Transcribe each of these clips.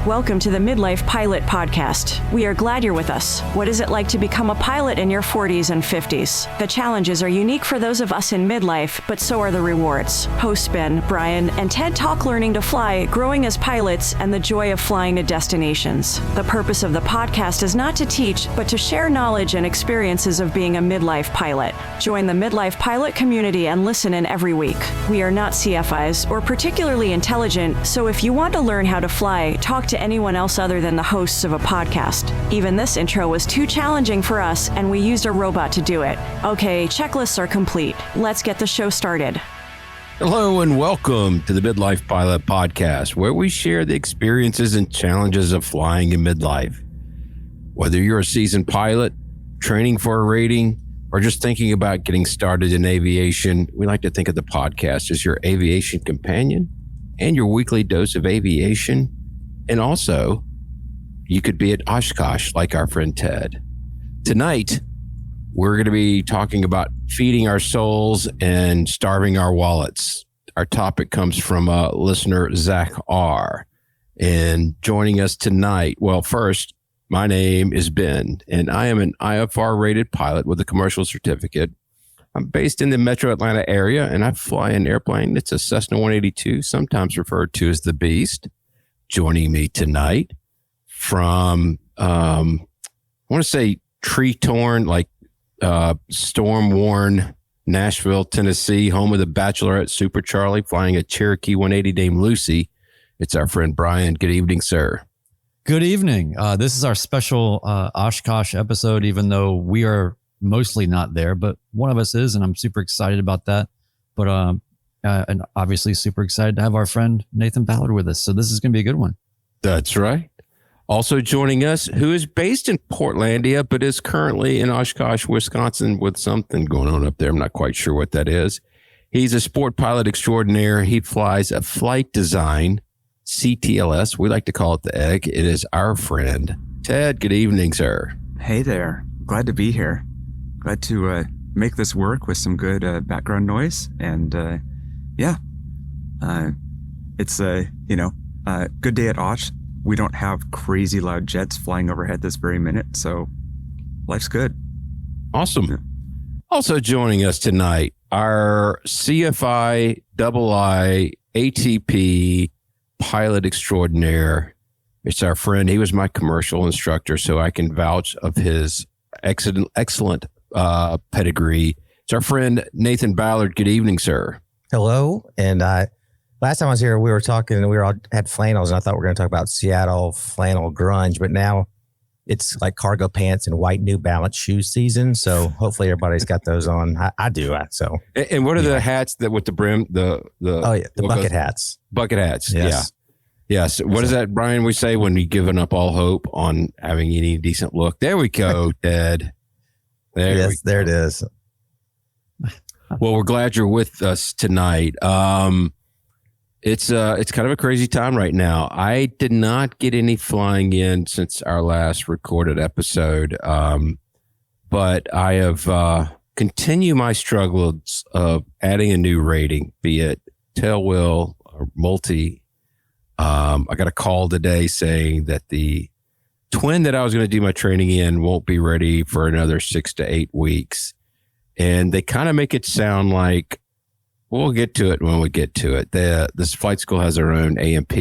Welcome to the Midlife Pilot Podcast. We are glad you're with us. What is it like to become a pilot in your 40s and 50s? The challenges are unique for those of us in midlife, but so are the rewards. Hosts Ben, Brian, and Ted talk learning to fly, growing as pilots, and the joy of flying to destinations. The purpose of the podcast is not to teach, but to share knowledge and experiences of being a midlife pilot. Join the Midlife Pilot community and listen in every week. We are not CFIs or particularly intelligent, so if you want to learn how to fly, talk to anyone else other than the hosts of a podcast. Even this intro was too challenging for us, and we used a robot to do it. Okay, checklists are complete. Let's get the show started. Hello and welcome to the Midlife Pilot Podcast, where we share the experiences and challenges of flying in midlife. Whether you're a seasoned pilot, training for a rating, or just thinking about getting started in aviation, we like to think of the podcast as your aviation companion and your weekly dose of aviation. And also, you could be at Oshkosh like our friend Ted. Tonight, we're going to be talking about feeding our souls and starving our wallets. Our topic comes from listener Zach R. And joining us tonight, well, first, my name is Ben, and I am an IFR-rated pilot with a commercial certificate. I'm based in the Metro Atlanta area, and I fly an airplane. It's a Cessna 182, sometimes referred to as the Beast. Joining me tonight from, I want to say tree-torn, like storm-worn Nashville, Tennessee, home of the Bachelorette Super Charlie, flying a Cherokee 180 named Lucy. It's our friend Brian. Good evening, sir. Good evening. This is our special Oshkosh episode, even though we are mostly not there, but one of us is, and I'm super excited about that. But and obviously super excited to have our friend Nathan Ballard with us. So this is going to be a good one. That's right. Also joining us, who is based in Portlandia, but is currently in Oshkosh, Wisconsin, with something going on up there. I'm not quite sure what that is. He's a sport pilot extraordinaire. He flies a flight design CTLS. We like to call it the egg. It is our friend Ted. Good evening, sir. Hey there. Glad to be here. Glad to make this work with some good background noise. And it's a good day at Osh. We don't have crazy loud jets flying overhead this very minute, so life's good. Awesome. Yeah. Also joining us tonight, our CFI II ATP pilot extraordinaire. It's our friend. He was my commercial instructor, so I can vouch of his excellent pedigree. It's our friend Nathan Ballard. Good evening, sir. Hello. And last time I was here, we were talking and we all had flannels, and I thought we were going to talk about Seattle flannel grunge, but now it's like cargo pants and white New Balance shoe season. So hopefully everybody's got those on. I do. So. And what are the hats that with the brim? The bucket hats. Bucket hats. Yes. Yeah. Yes. What is that, Brian? We say when you've given up all hope on having any decent look. There we go, Ted. There it is. Well, we're glad you're with us tonight. It's kind of a crazy time right now. I did not get any flying in since our last recorded episode, but I have continued my struggles of adding a new rating, be it tailwheel or multi. I got a call today saying that the twin that I was going to do my training in won't be ready for another 6 to 8 weeks. And they kind of make it sound like we'll get to it when we get to it. This flight school has their own AMP,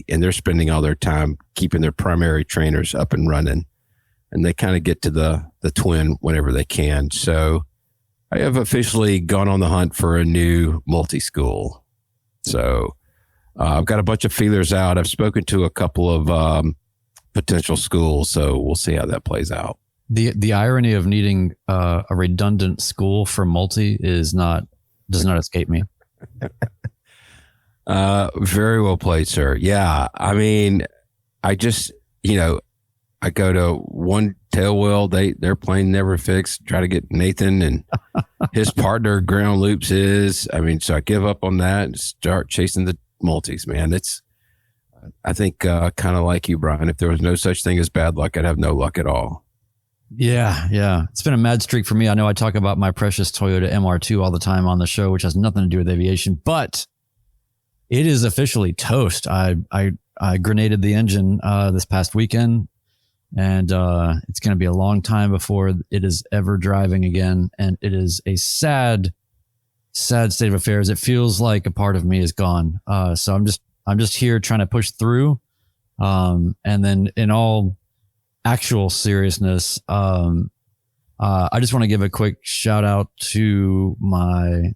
and they're spending all their time keeping their primary trainers up and running. And they kind of get to the twin whenever they can. So I have officially gone on the hunt for a new multi-school. So I've got a bunch of feelers out. I've spoken to a couple of potential schools, so we'll see how that plays out. The irony of needing a redundant school for multi does not escape me. Very well played, sir. Yeah. I mean, I just, I go to one tailwheel, their plane never fixed, try to get Nathan and his partner ground loops his. I mean, so I give up on that and start chasing the multis, man. I think kind of like you, Brian, if there was no such thing as bad luck, I'd have no luck at all. Yeah. It's been a mad streak for me. I know I talk about my precious Toyota MR2 all the time on the show, which has nothing to do with aviation, but it is officially toast. I I grenaded the engine this past weekend, and it's going to be a long time before it is ever driving again. And it is a sad state of affairs. It feels like a part of me is gone. So I'm just here trying to push through. And then in all actual seriousness, I just want to give a quick shout out to my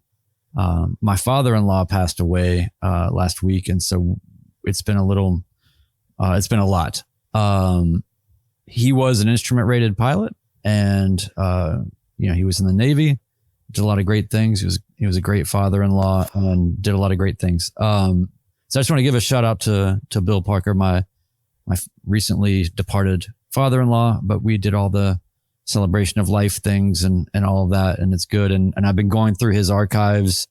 father-in-law passed away last week, and so it's been a lot. He was an instrument rated pilot, and he was in the Navy, did a lot of great things. He was a great father-in-law and did a lot of great things. So I just want to give a shout out to Bill Parker, my recently departed father-in-law, but we did all the celebration of life things and all of that, and it's good. And I've been going through his archives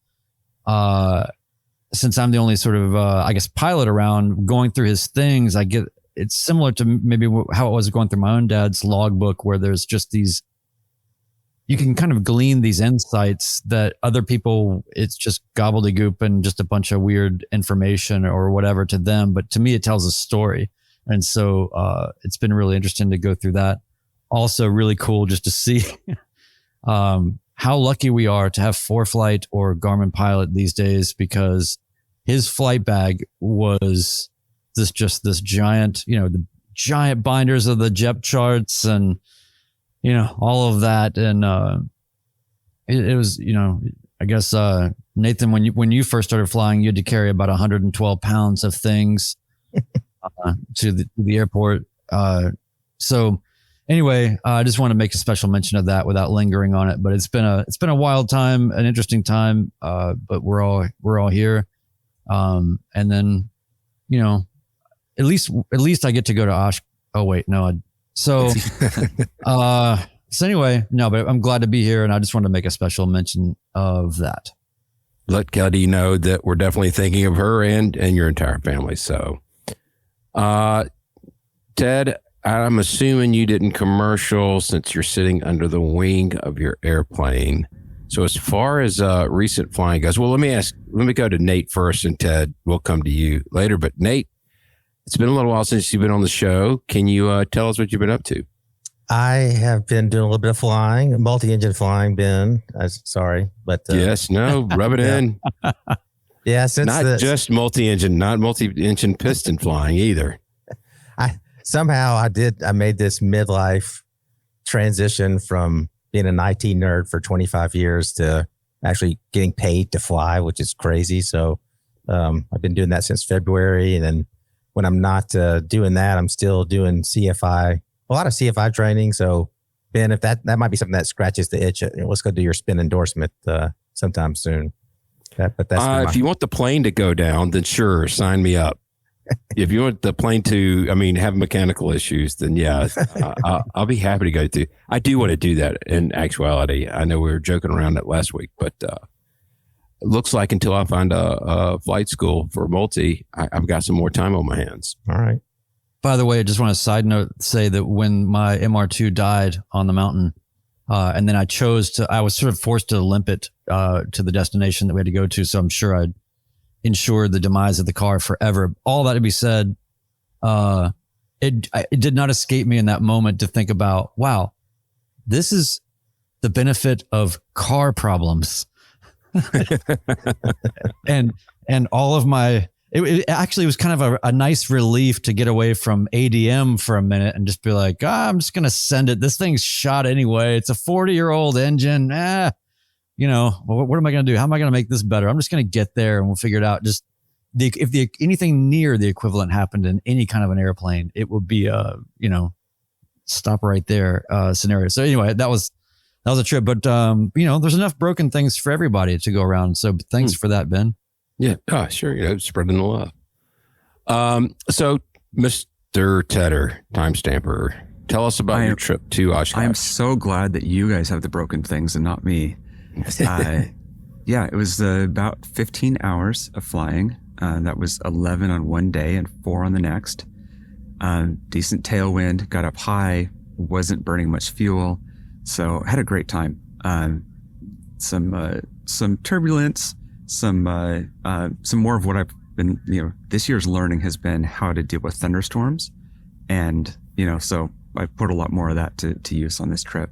since I'm the only sort of pilot around. Going through his things, it's similar to maybe how it was going through my own dad's logbook, where there's just these, you can kind of glean these insights that other people, it's just gobbledygook and just a bunch of weird information or whatever to them, but to me it tells a story. And so it's been really interesting to go through that. Also really cool just to see how lucky we are to have ForeFlight or Garmin Pilot these days, because his flight bag was this giant, the giant binders of the JEP charts and, all of that. And it was, I guess, Nathan, when you first started flying, you had to carry about 112 pounds of things to the airport. So anyway, I just want to make a special mention of that without lingering on it. But it's been a wild time, an interesting time. But we're all here. And then, at least I get to go to Oshkosh. Oh wait, no. So anyway, no, but I'm glad to be here, and I just want to make a special mention of that. Let Kelly know that we're definitely thinking of her and your entire family. So, Ted, I'm assuming you didn't commercial since you're sitting under the wing of your airplane. So as far as recent flying goes, well, let me go to Nate first, and Ted, we'll come to you later. But Nate, it's been a little while since you've been on the show. Can you tell us what you've been up to? I have been doing a little bit of flying, multi-engine flying, Ben. Sorry, but rub it in. Yeah, since not just multi-engine piston flying either. I made this midlife transition from being an IT nerd for 25 years to actually getting paid to fly, which is crazy. So I've been doing that since February. And then when I'm not doing that, I'm still doing CFI, a lot of CFI training. So Ben, if that might be something that scratches the itch, let's go do your spin endorsement sometime soon. If you want the plane to go down, then sure, sign me up. If you want the plane to, have mechanical issues, then yeah, I'll be happy to go to. I do want to do that in actuality. I know we were joking around that last week, but it looks like until I find a flight school for multi, I've got some more time on my hands. All right. By the way, I just want to side note say that when my MR2 died on the mountain, and then I was sort of forced to limp it to the destination that we had to go to. So I'm sure I'd ensure the demise of the car forever. All that to be said, it did not escape me in that moment to think about, wow, this is the benefit of car problems. and all of my, it actually was kind of a nice relief to get away from ADM for a minute and just be like, I'm just going to send it. This thing's shot anyway. It's a 40-year-old engine. What am I going to do? How am I going to make this better? I'm just going to get there and we'll figure it out. Just if anything near the equivalent happened in any kind of an airplane, it would be stop right there scenario. So anyway, that was a trip, but there's enough broken things for everybody to go around. So thanks for that, Ben. Yeah. Oh, sure. Spreading the love. So Mr. Tedder, timestamper, tell us about your trip to Oshkosh. I am so glad that you guys have the broken things and not me. It was about 15 hours of flying. That was 11 on one day and 4 on the next. Decent tailwind, got up high, wasn't burning much fuel. So I had a great time. Some turbulence, some more of what I've been, this year's learning has been how to deal with thunderstorms. And, so I put a lot more of that to use on this trip.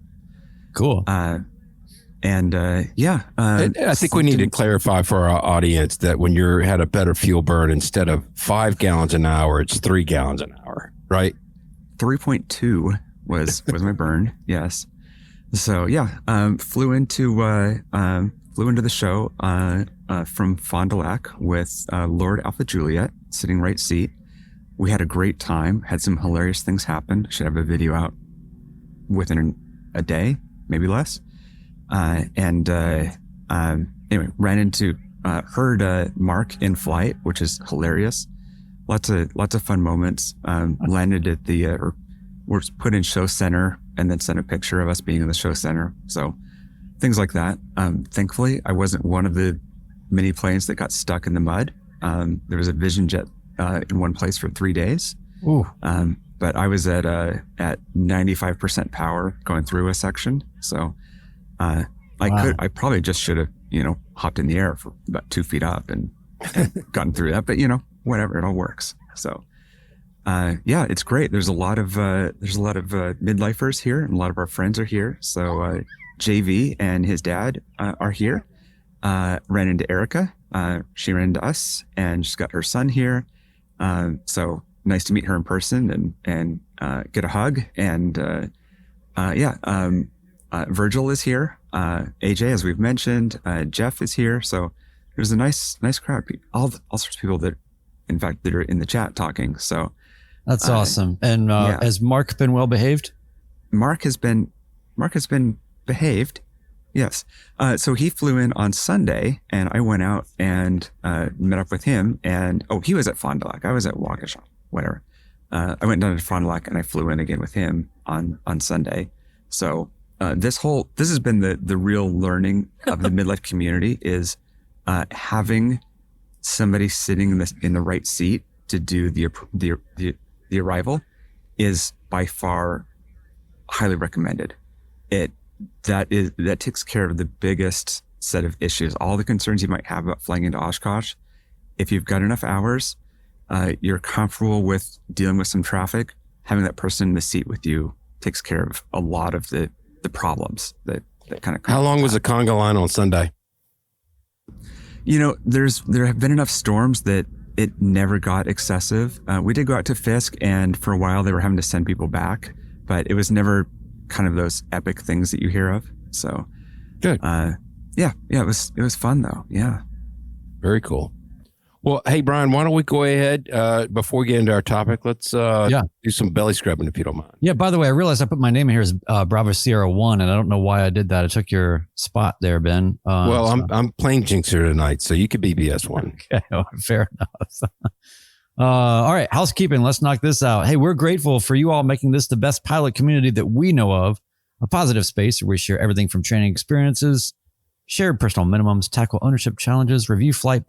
Cool. I think we need to clarify for our audience that when you had a better fuel burn, instead of 5 gallons an hour, it's 3 gallons an hour, right? 3.2 was my burn. Yes. So flew into the show from Fond du Lac with Lord Alpha Juliet sitting right seat. We had a great time. Had some hilarious things happen. Should have a video out within a day, maybe less. Anyway, ran into heard Mark in flight, which is hilarious. Lots of fun moments. Landed at the we're put in show center and then sent a picture of us being in the show center. So things like that. Thankfully, I wasn't one of the many planes that got stuck in the mud. There was a Vision jet in one place for 3 days. Ooh. But I was at 95% power going through a section. So I probably just should have, hopped in the air for about 2 feet up and gotten through that. But whatever, it all works. So it's great. There's a lot of midlifers here, and a lot of our friends are here. So JV and his dad are here. Ran into Erica. She ran into us, and she's got her son here. So nice to meet her in person and get a hug. And Virgil is here. AJ, as we've mentioned, Jeff is here. So there's a nice crowd. All sorts of people that are in the chat talking. So that's awesome. And has Mark been well behaved? Mark has been behaved. Yes. So he flew in on Sunday, and I went out and met up with him. And he was at Fond du Lac. I was at Waukesha, whatever. I went down to Fond du Lac, and I flew in again with him on Sunday. So this has been the real learning of the midlife community is having somebody sitting in the right seat to do the arrival is by far highly recommended. That takes care of the biggest set of issues, all the concerns you might have about flying into Oshkosh. If you've got enough hours, you're comfortable with dealing with some traffic, having that person in the seat with you takes care of a lot of the problems that kind of. How long was the conga line on Sunday? There have been enough storms that it never got excessive. We did go out to Fisk, and for a while they were having to send people back, but it was never kind of those epic things that you hear of. So good. It was fun though. Yeah. Very cool. Well, hey, Brian, why don't we go ahead before we get into our topic? Let's do some belly scrubbing if you don't mind. Yeah. By the way, I realized I put my name in here as Bravo Sierra 1, and I don't know why I did that. I took your spot there, Ben. I'm playing Jinxer tonight, so you could be BS1. Okay, fair enough. All right, housekeeping. Let's knock this out. Hey, we're grateful for you all making this the best pilot community that we know of, a positive space where we share everything from training experiences, shared personal minimums, tackle ownership challenges, review flight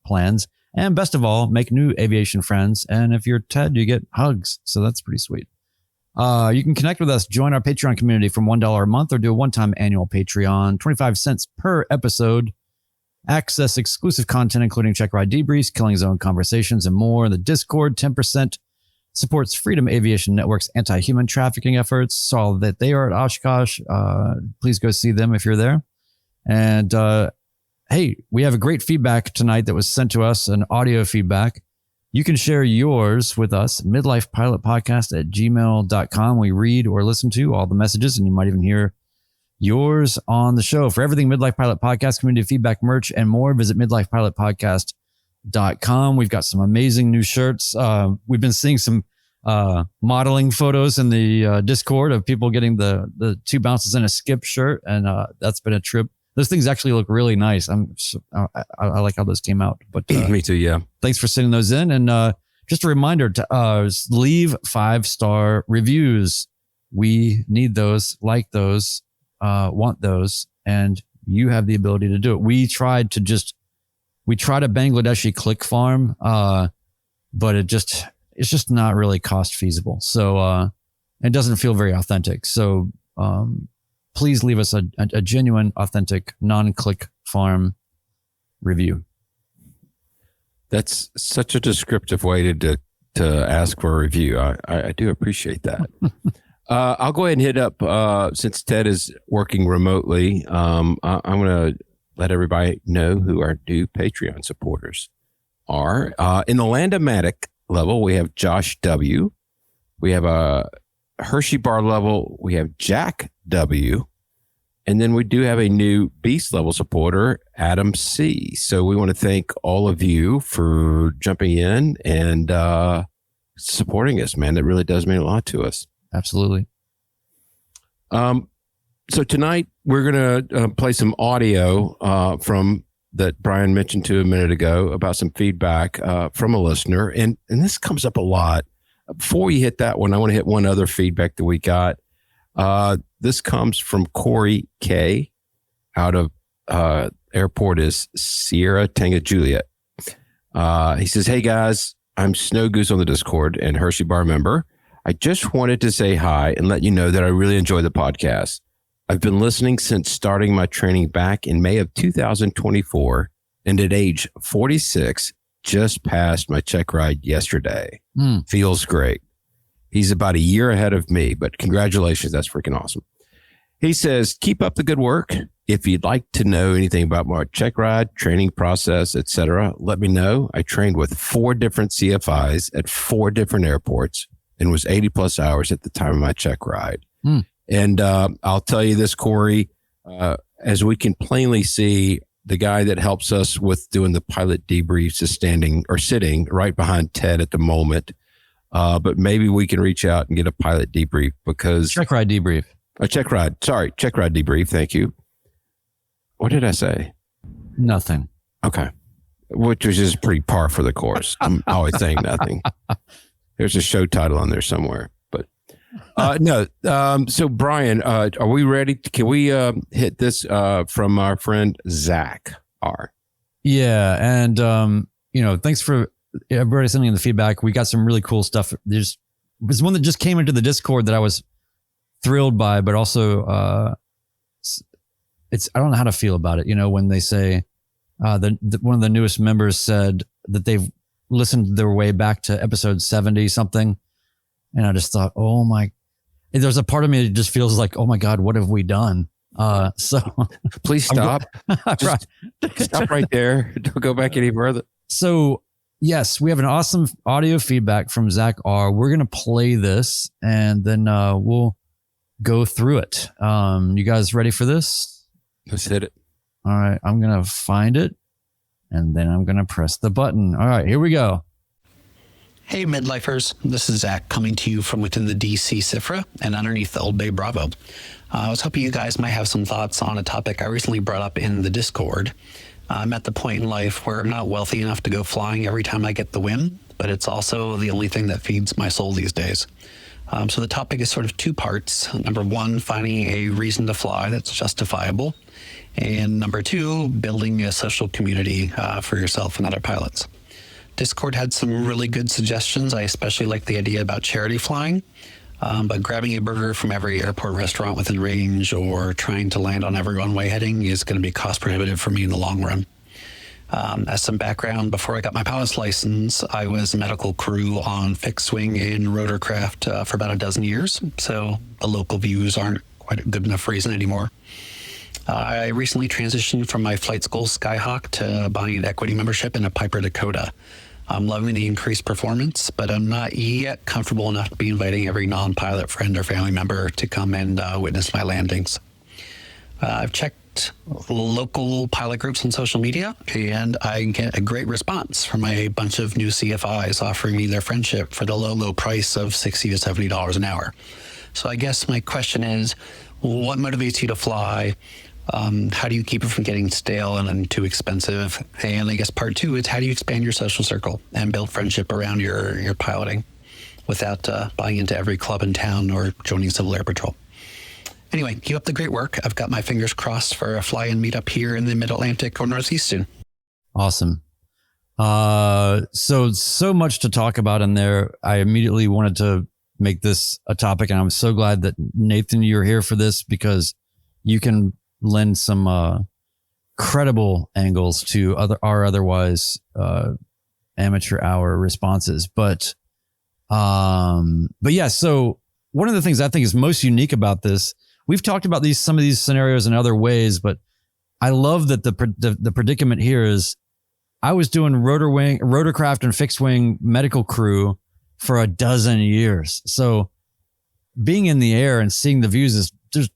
plans, and best of all, make new aviation friends. And if you're Ted, you get hugs. So that's pretty sweet. You can connect with us, join our Patreon community from $1 a month, or do a one-time annual Patreon, 25 cents per episode. Access exclusive content, including check ride debriefs, killing zone conversations, and more. The Discord, 10% supports Freedom Aviation Network's anti-human trafficking efforts. Saw that they are at Oshkosh. Please go see them if you're there. And hey, we have a great feedback tonight that was sent to us, an audio feedback. You can share yours with us, midlifepilotpodcast@gmail.com. We read or listen to all the messages, and you might even hear yours on the show. For everything Midlife Pilot Podcast, community feedback, merch, and more, visit midlifepilotpodcast.com. We've got some amazing new shirts. We've been seeing some modeling photos in the Discord of people getting the 2 bounces and a skip shirt, and that's been a trip. Those things actually look really nice. I like how those came out. But me too, yeah. Thanks for sending those in. And just a reminder to leave 5-star reviews. We need those, like those, want those, and you have the ability to do it. We tried a Bangladeshi click farm, but it's just not really cost feasible. So it doesn't feel very authentic. So please leave us a genuine, authentic, non-click farm review. That's such a descriptive way to ask for a review. I do appreciate that. I'll go ahead and hit up, since Ted is working remotely, I'm going to let everybody know who our new Patreon supporters are. In the Landomatic level, we have Josh W. We have a Hershey Bar level. We have Jack W. And then we do have a new Beast level supporter, Adam C. So we want to thank all of you for jumping in and supporting us, man. That really does mean a lot to us. Absolutely. So tonight we're going to play some audio from that Brian mentioned to a minute ago about some feedback from a listener. And this comes up a lot. Before we hit that one, I want to hit one other feedback that we got. This comes from Corey K out of airport is Sierra Tango Juliet. He says, "Hey guys, I'm Snow Goose on the Discord and Hershey Bar member. I just wanted to say hi and let you know that I really enjoy the podcast. I've been listening since starting my training back in May of 2024, and at age 46, just passed my check ride yesterday. Feels great. He's about a year ahead of me, but congratulations. That's freaking awesome." He says, "Keep up the good work. If you'd like to know anything about my check ride, training process, etc., let me know. I trained with 4 different CFIs at 4 different airports and was 80 plus hours at the time of my check ride." And I'll tell you this, Corey, as we can plainly see, the guy that helps us with doing the pilot debriefs is standing or sitting right behind Ted at the moment. But maybe we can reach out and get a pilot debrief because Check ride debrief. A check ride. Sorry. Check ride debrief. Thank you. What did I say? Nothing. Okay. Which is just pretty par for the course. I'm always saying nothing. There's a show title on there somewhere, but no. So Brian, are we ready? Can we hit this from our friend Zach R? Yeah. And, thanks for everybody sending in the feedback. We got some really cool stuff. There's one that just came into the Discord that I was thrilled by, but also I don't know how to feel about it. When they say one of the newest members said that they've listened their way back to episode 70 something. And I just thought, oh my, there's a part of me that just feels like, oh my God, what have we done? So please stop. Stop right there. Don't go back any further. So yes, we have an awesome audio feedback from Zach R. We're going to play this and then we'll go through it. You guys ready for this? Let's hit it. All right. I'm going to find it and then I'm going to press the button. All right, here we go. Hey, midlifers. This is Zach coming to you from within the DC CFII and underneath the Old Bay Bravo. I was hoping you guys might have some thoughts on a topic I recently brought up in the Discord. I'm at the point in life where I'm not wealthy enough to go flying every time I get the whim, but it's also the only thing that feeds my soul these days. So the topic is sort of 2 parts. Number 1, finding a reason to fly that's justifiable. And number 2, building a social community for yourself and other pilots. Discord had some really good suggestions. I especially like the idea about charity flying, but grabbing a burger from every airport restaurant within range or trying to land on every runway heading is going to be cost prohibitive for me in the long run. As some background, before I got my pilot's license, I was a medical crew on fixed wing and rotorcraft for about a dozen years, so the local views aren't quite a good enough reason anymore. I recently transitioned from my flight school Skyhawk to buying an equity membership in a Piper Dakota. I'm loving the increased performance, but I'm not yet comfortable enough to be inviting every non-pilot friend or family member to come and witness my landings. I've checked local pilot groups on social media, and I get a great response from a bunch of new CFIs offering me their friendship for the low price of $60 to $70 an hour. So I guess my question is, what motivates you to fly? How do you keep it from getting stale and then too expensive? And I guess part 2 is, how do you expand your social circle and build friendship around your piloting without buying into every club in town or joining Civil Air Patrol? Anyway, keep up the great work. I've got my fingers crossed for a fly-in meetup here in the Mid-Atlantic or Northeast soon. Awesome. So much to talk about in there. I immediately wanted to make this a topic, and I'm so glad that Nathan, you're here for this because you can lend some credible angles to our otherwise amateur hour responses. But yeah, so one of the things I think is most unique about this, we've talked about some of these scenarios in other ways, but I love that the predicament here is I was doing rotorcraft and fixed wing medical crew for a dozen years. So being in the air and seeing the views is just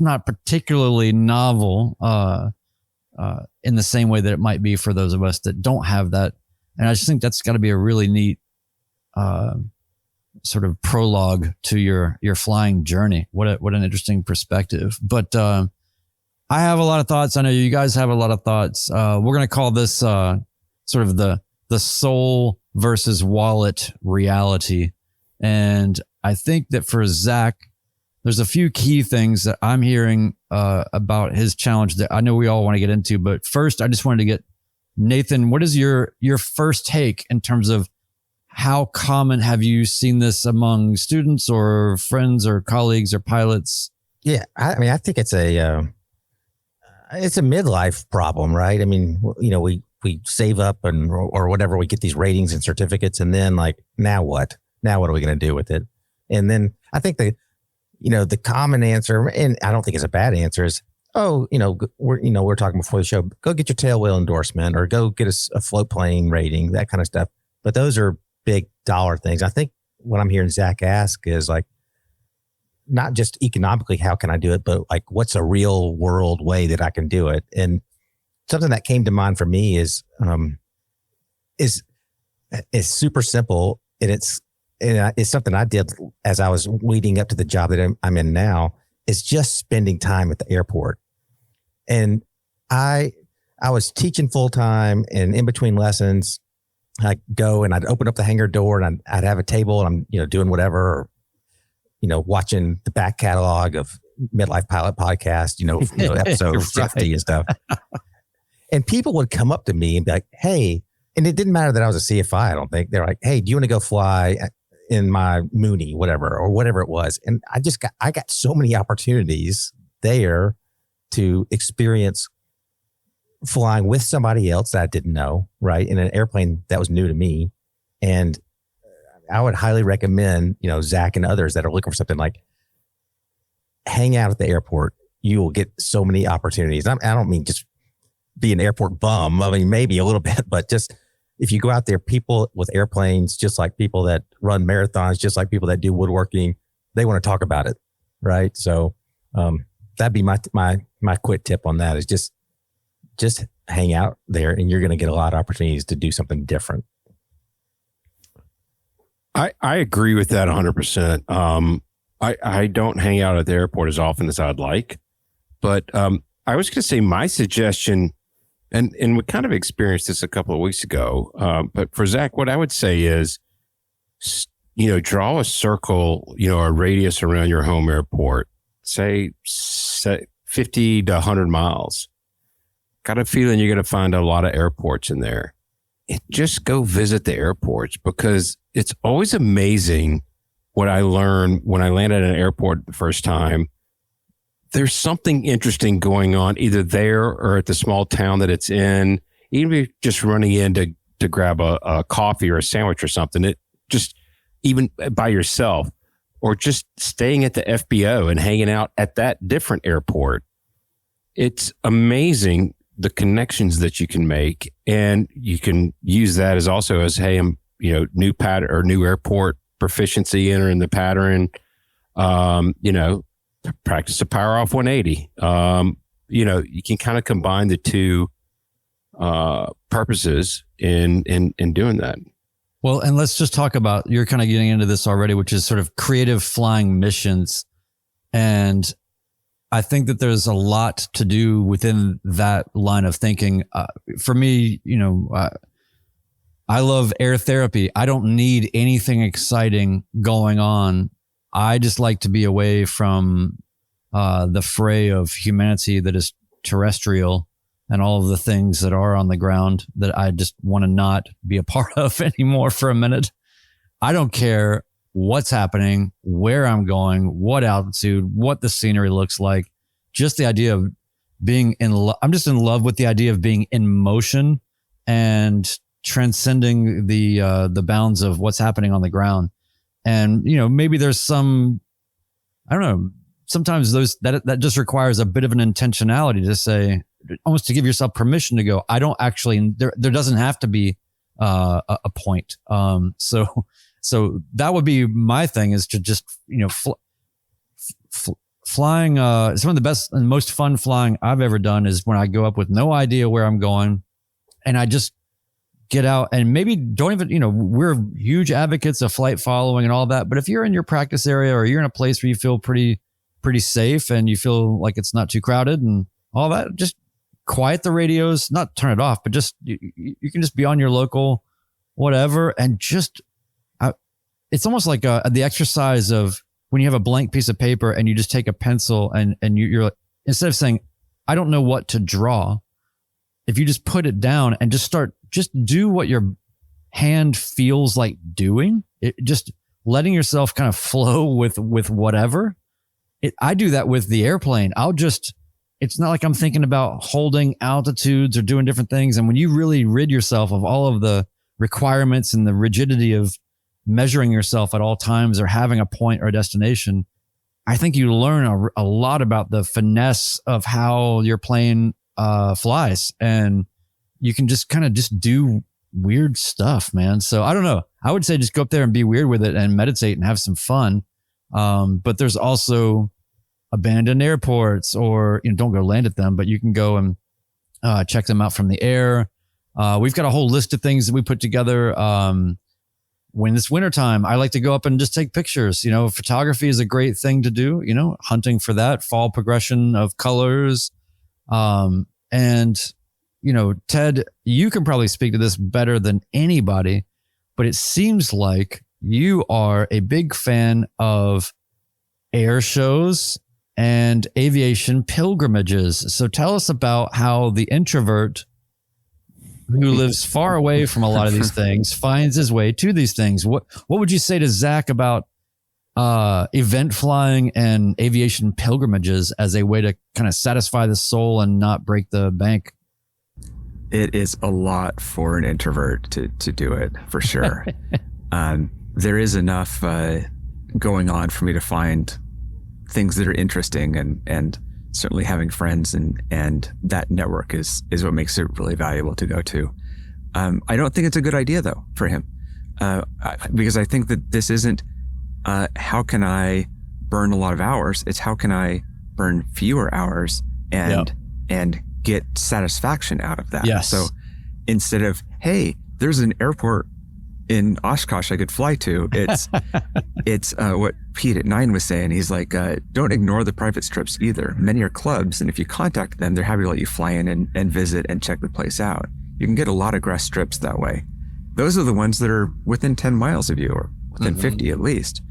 not particularly novel in the same way that it might be for those of us that don't have that. And I just think that's got to be a really neat sort of prologue to your flying journey. What an interesting perspective. But I have a lot of thoughts. I know you guys have a lot of thoughts. We're going to call this sort of the soul versus wallet reality. And I think that for Zach, there's a few key things that I'm hearing about his challenge that I know we all want to get into. But first, I just wanted to get Nathan, what is your first take in terms of how common have you seen this among students or friends or colleagues or pilots? Yeah, I mean, I think it's a midlife problem, right? I mean, we save up or whatever, we get these ratings and certificates, and then like, now what? Now what are we going to do with it? And then I think the common answer, and I don't think it's a bad answer, is, we're talking before the show, go get your tailwheel endorsement or go get a float plane rating, that kind of stuff. But those are big dollar things. I think what I'm hearing Zach ask is like, not just economically, how can I do it, but like, what's a real world way that I can do it? And something that came to mind for me is super simple. And it's something I did as I was leading up to the job that I'm in now, is just spending time at the airport. And I was teaching full time, and in between lessons, I'd go and I'd open up the hangar door and I'd have a table and I'm, doing whatever, or, watching the back catalog of Midlife Pilot Podcast, episode 50 and stuff. And people would come up to me and be like, hey, and it didn't matter that I was a CFI. I don't think. They're like, hey, do you want to go fly in my Mooney, whatever it was? And I got so many opportunities there to experience flying with somebody else that I didn't know, right? In an airplane that was new to me. And I would highly recommend, Zach and others that are looking for something, like, hang out at the airport. You will get so many opportunities. I don't mean just be an airport bum. I mean, maybe a little bit, but just if you go out there, people with airplanes, just like people that run marathons, just like people that do woodworking, they want to talk about it, right? So that'd be my quick tip on that, is just hang out there, and you're going to get a lot of opportunities to do something different. I agree with that 100%. I don't hang out at the airport as often as I'd like, but I was going to say my suggestion, and we kind of experienced this a couple of weeks ago, but for Zach, what I would say is, draw a circle, a radius around your home airport, say 50 to 100 miles. Got a feeling you're going to find a lot of airports in there. And just go visit the airports, because it's always amazing what I learned when I landed at an airport the first time. There's something interesting going on either there or at the small town that it's in. Even if you're just running in to grab a coffee or a sandwich or something, it just, even by yourself, or just staying at the FBO and hanging out at that different airport. It's amazing the connections that you can make, and you can use that as also as, hey, I'm, new pattern or new airport proficiency, entering the pattern, practice a power off 180. You can kind of combine the two purposes in doing that. Well, and let's just talk about, you're kind of getting into this already, which is sort of creative flying missions. And I think that there's a lot to do within that line of thinking. For me, I love air therapy. I don't need anything exciting going on. I just like to be away from the fray of humanity that is terrestrial and all of the things that are on the ground that I just want to not be a part of anymore for a minute. I don't care what's happening, where I'm going, what altitude, what the scenery looks like. Just the idea of being I'm just in love with the idea of being in motion and transcending the bounds of what's happening on the ground. And, maybe there's some, I don't know, sometimes that just requires a bit of an intentionality to say, almost to give yourself permission to go, I don't actually, there doesn't have to be a point. So that would be my thing, is to just, flying. Some of the best and most fun flying I've ever done is when I go up with no idea where I'm going, and I just get out, and maybe don't even, we're huge advocates of flight following and all that. But if you're in your practice area, or you're in a place where you feel pretty safe and you feel like it's not too crowded and all that, just quiet the radios, not turn it off, but just, you can just be on your local whatever. And just, it's almost like the exercise of when you have a blank piece of paper and you just take a pencil and you're, instead of saying, I don't know what to draw, if you just put it down and just do what your hand feels like doing, just letting yourself kind of flow with whatever. I do that with the airplane. It's not like I'm thinking about holding altitudes or doing different things. And when you really rid yourself of all of the requirements and the rigidity of measuring yourself at all times or having a point or a destination, I think you learn a lot about the finesse of how your plane flies, and you can just kind of do weird stuff, man. So I don't know. I would say just go up there and be weird with it and meditate and have some fun. But there's also abandoned airports, or don't go land at them, but you can go and check them out from the air. We've got a whole list of things that we put together. When it's wintertime, I like to go up and just take pictures. Photography is a great thing to do, hunting for that fall progression of colors. And Ted, you can probably speak to this better than anybody, but it seems like you are a big fan of air shows and aviation pilgrimages. So tell us about how the introvert who lives far away from a lot of these things finds his way to these things. What would you say to Zach about event flying and aviation pilgrimages as a way to kind of satisfy the soul and not break the bank? It is a lot for an introvert to do it, for sure. There is enough going on for me to find things that are interesting, and certainly having friends and that network is what makes it really valuable to go to. I don't think it's a good idea though for him, because I think that this isn't how can I burn a lot of hours? It's how can I burn fewer hours and get satisfaction out of that. Yes. So instead of, hey, there's an airport in Oshkosh I could fly to, it's what Pete at 9 was saying. He's like, don't ignore the private strips either. Many are clubs, and if you contact them, they're happy to let you fly in and visit and check the place out. You can get a lot of grass strips that way. Those are the ones that are within 10 miles of you, or within 50 at least.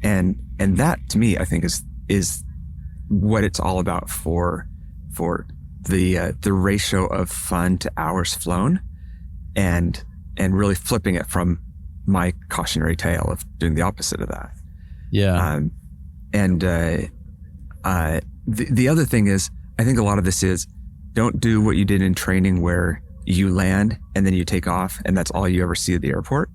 And that to me, I think is what it's all about for the ratio of fun to hours flown, and really flipping it from my cautionary tale of doing the opposite of that. Yeah. The other thing is, I think a lot of this is, don't do what you did in training where you land and then you take off and that's all you ever see at the airport.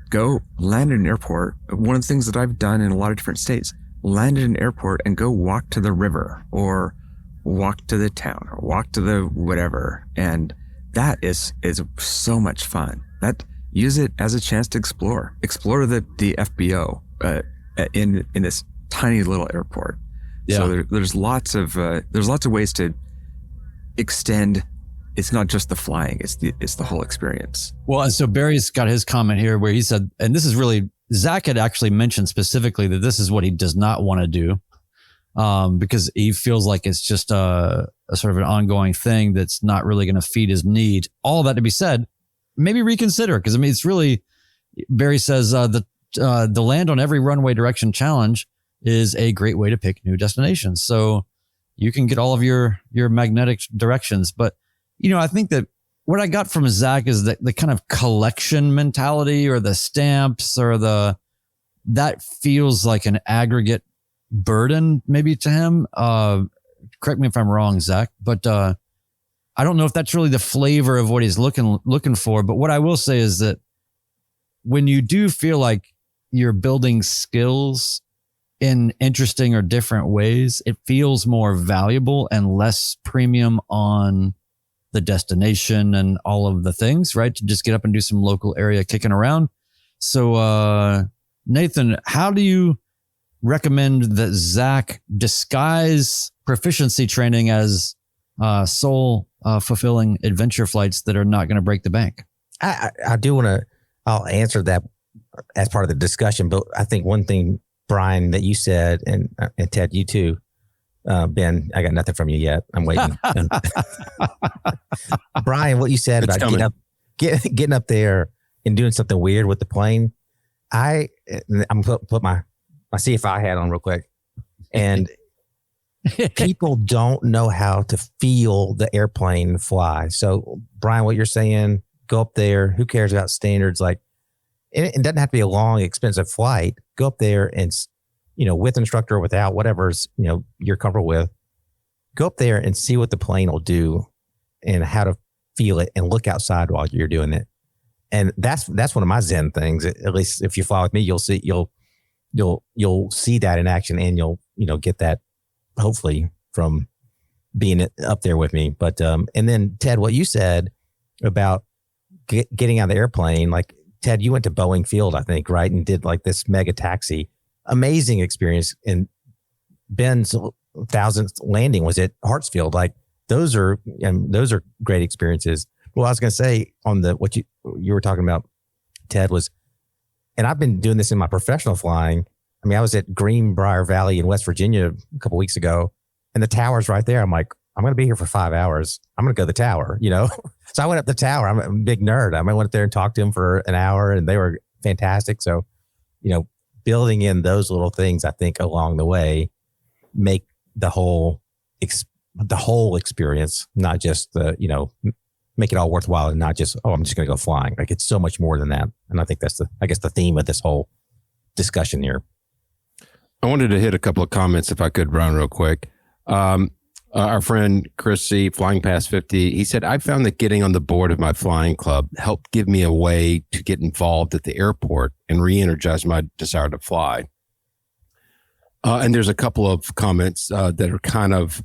Go land at an airport. One of the things that I've done in a lot of different states, land at an airport and go walk to the river, or walk to the town, or walk to the whatever. And that is so much fun. That, use it as a chance to explore the FBO in this tiny little airport. Yeah. So there's lots of ways to extend. It's not just the flying; it's the whole experience. Well, and so Barry's got his comment here where he said, and this is really, Zach had actually mentioned specifically that this is what he does not want to do, because he feels like it's just a sort of an ongoing thing that's not really going to feed his need. All that to be said, maybe reconsider, because I mean, it's really, Barry says the land on every runway direction challenge is a great way to pick new destinations. So you can get all of your magnetic directions. But, I think that what I got from Zach is that the kind of collection mentality, or the stamps, or that feels like an aggregate burden maybe to him. Correct me if I'm wrong, Zach, but I don't know if that's really the flavor of what he's looking for. But what I will say is that when you do feel like you're building skills in interesting or different ways, it feels more valuable and less premium on the destination and all of the things, right? To just get up and do some local area kicking around. So, Nathan, how do you recommend that Zach disguise proficiency training as soul fulfilling adventure flights that are not going to break the bank? I do want to, I'll answer that as part of the discussion, but I think one thing, Brian, that you said, and Ted, you too, Ben, I got nothing from you yet. I'm waiting. Brian, what you said about getting up there and doing something weird with the plane. I'm put my CFI hat on real quick. And people don't know how to feel the airplane fly. So Brian, what you're saying, go up there. Who cares about standards? Like, it doesn't have to be a long, expensive flight. Go up there and, with instructor or without, whatever's, you're comfortable with. Go up there and see what the plane will do and how to feel it, and look outside while you're doing it. And that's one of my Zen things. At least if you fly with me, you'll see that in action, and you'll get that hopefully from being up there with me. But and then Ted, what you said about getting out of the airplane, like Ted, you went to Boeing Field, I think, right, and did like this mega taxi, amazing experience. And Ben's 1000th landing was at Hartsfield. Like those are great experiences. Well, I was going to say on what you were talking about, Ted, was, and I've been doing this in my professional flying. I mean, I was at Greenbrier Valley in West Virginia a couple of weeks ago, and the tower's right there. I'm like, I'm going to be here for 5 hours. I'm going to go to the tower, So I went up the tower. I'm a big nerd. I went up there and talked to him for an hour, and they were fantastic. So, building in those little things, I think along the way, make the whole experience, not just make it all worthwhile, and not just, I'm just going to go flying. Like, it's so much more than that. And I think that's the theme of this whole discussion here. I wanted to hit a couple of comments if I could, Brian, real quick. Our friend Chris C, Flying Past 50, he said, I found that getting on the board of my flying club helped give me a way to get involved at the airport and re-energize my desire to fly. And there's a couple of comments that are kind of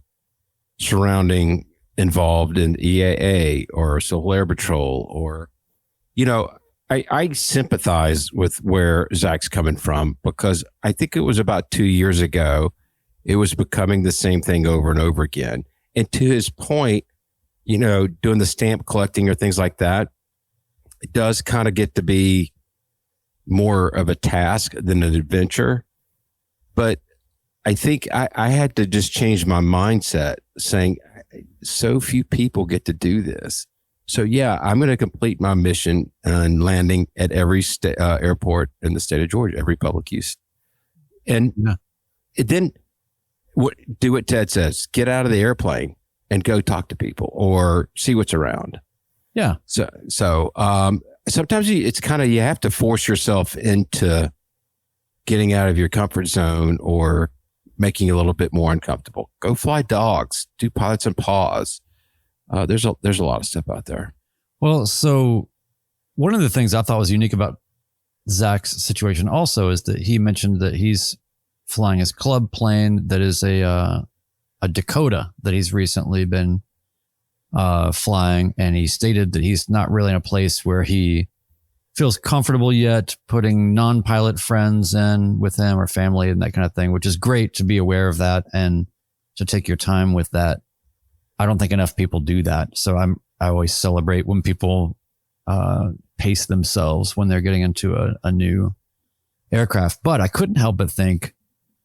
surrounding involved in EAA or Civil Air Patrol, or, I sympathize with where Zach's coming from, because I think it was about 2 years ago, it was becoming the same thing over and over again. And to his point, doing the stamp collecting or things like that, it does kind of get to be more of a task than an adventure. But I think I had to just change my mindset, saying so few people get to do this. So yeah, I'm going to complete my mission and landing at every airport in the state of Georgia, every public use. And then do what Ted says, get out of the airplane and go talk to people or see what's around. Yeah. So sometimes it's kind of, you have to force yourself into getting out of your comfort zone or making it a little bit more uncomfortable. Go fly dogs, do pilots and paws. There's a lot of stuff out there. Well, so one of the things I thought was unique about Zach's situation also is that he mentioned that he's flying his club plane that is a Dakota that he's recently been flying, and he stated that he's not really in a place where he feels comfortable yet putting non-pilot friends in with him or family and that kind of thing, which is great to be aware of that and to take your time with that. I don't think enough people do that. So I always celebrate when people pace themselves when they're getting into a new aircraft. But I couldn't help but think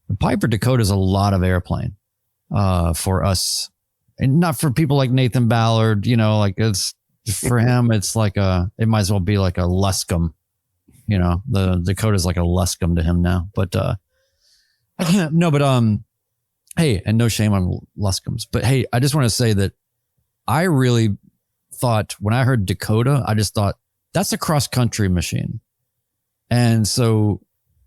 the Piper Dakota is a lot of airplane for us, and not for people like Nathan Ballard. Like it's for him. It's like it might as well be like a Luscombe. The Dakota is like a Luscombe to him now. But no, but hey, and no shame on Luscombes, but hey, I just want to say that I really thought when I heard Dakota, I just thought that's a cross country machine, and so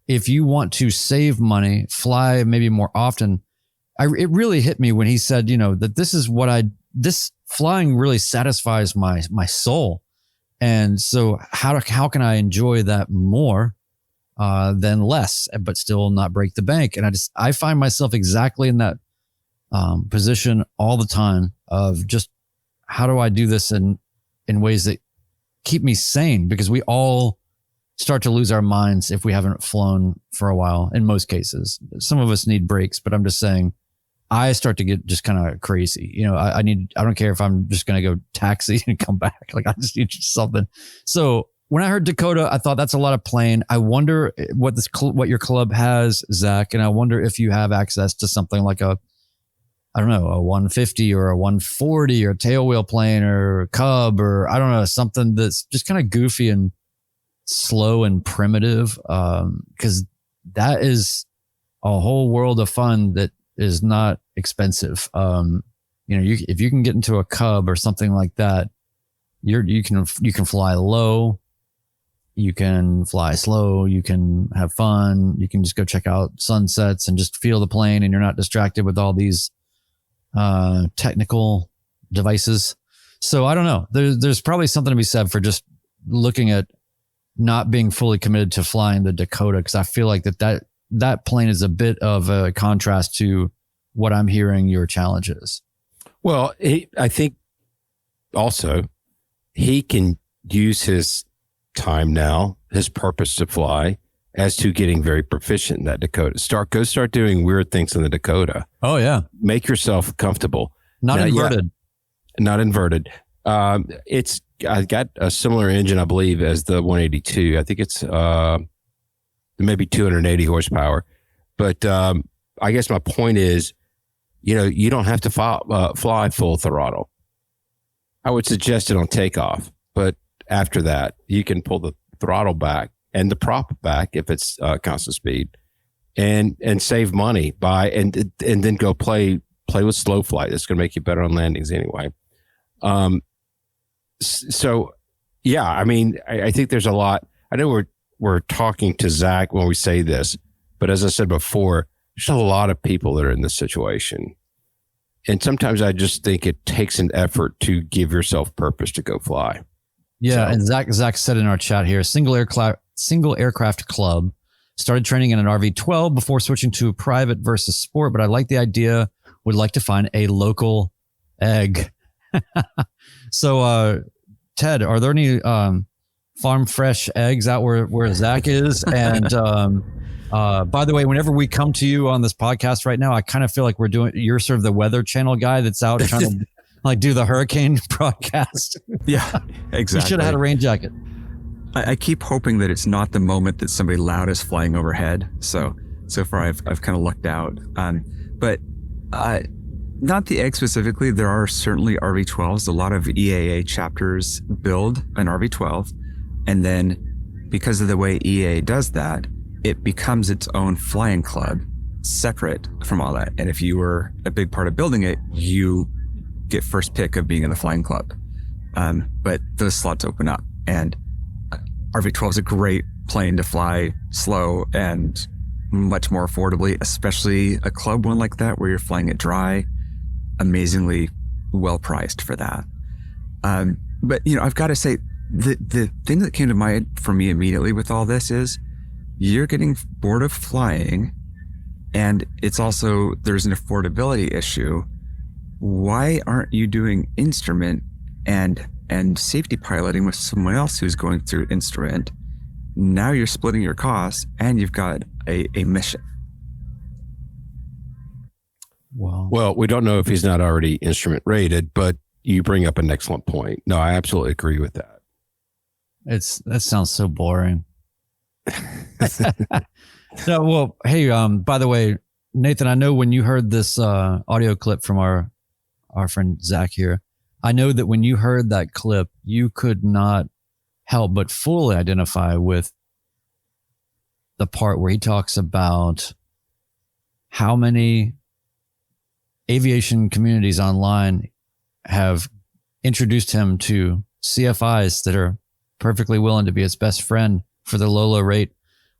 if you want to save money, fly maybe more often. It really hit me when he said, that this is this flying really satisfies my soul. And so how can I enjoy that more than less, but still not break the bank? And I find myself exactly in that position all the time of just, how do I do this in ways that keep me sane? Because we all start to lose our minds if we haven't flown for a while, in most cases. Some of us need breaks, but I'm just saying, I start to get just kind of crazy. You know, I don't care if I'm just going to go taxi and come back. Like, I just need something. So when I heard Dakota, I thought that's a lot of plane. I wonder what your club has, Zach. And I wonder if you have access to something like a 150 or a 140 or a tailwheel plane or a Cub, or I don't know, something that's just kind of goofy and slow and primitive. Cause that is a whole world of fun that is not expensive. If you can get into a Cub or something like that, you can fly low, you can fly slow, you can have fun, you can just go check out sunsets and just feel the plane, and you're not distracted with all these technical devices. So I don't know. There's probably something to be said for just looking at not being fully committed to flying the Dakota, because I feel like that plane is a bit of a contrast to what I'm hearing your challenge is. Well, I think also he can use his time now, his purpose to fly, as to getting very proficient in that Dakota. Go start doing weird things in the Dakota. Oh yeah. Make yourself comfortable. Not inverted. Yeah, not inverted. I got a similar engine, I believe, as the 182. I think it's maybe 280 horsepower. But I guess my point is, you don't have to fly full throttle. I would suggest it on takeoff, but after that, you can pull the throttle back and the prop back if it's constant speed, and save money and then go play with slow flight. It's going to make you better on landings anyway. So yeah, I mean, I think there's a lot. I know we're talking to Zach when we say this, but as I said before, there's a lot of people that are in this situation. And sometimes I just think it takes an effort to give yourself purpose to go fly. Yeah. So, and Zach said in our chat here, single aircraft club, started training in an RV-12 before switching to private versus sport, but I like the idea, would like to find a local egg. So, Ted, are there any farm fresh eggs out where Zach is? And by the way, whenever we come to you on this podcast right now, I kind of feel like you're sort of the Weather Channel guy that's out trying to like do the hurricane broadcast. Yeah, exactly. You should have had a rain jacket. I keep hoping that it's not the moment that somebody loud is flying overhead. So far I've kind of lucked out. But not the egg specifically. There are certainly RV-12s. A lot of EAA chapters build an RV-12. And then because of the way EAA does that, it becomes its own flying club separate from all that. And if you were a big part of building it, you get first pick of being in the flying club. But those slots open up, and RV-12 is a great plane to fly slow and much more affordably, especially a club one like that where you're flying it dry. Amazingly well priced for that. But I've got to say, the thing that came to mind for me immediately with all this is you're getting bored of flying, and it's also, there's an affordability issue. Why aren't you doing instrument and safety piloting with someone else who's going through instrument? Now you're splitting your costs, and you've got a mission. Well, we don't know if he's not already instrument rated, but you bring up an excellent point. No, I absolutely agree with that. That sounds so boring. No, well, hey, by the way, Nathan, I know when you heard this audio clip from our friend Zach here, I know that when you heard that clip, you could not help but fully identify with the part where he talks about how many aviation communities online have introduced him to CFIs that are perfectly willing to be his best friend for the low rate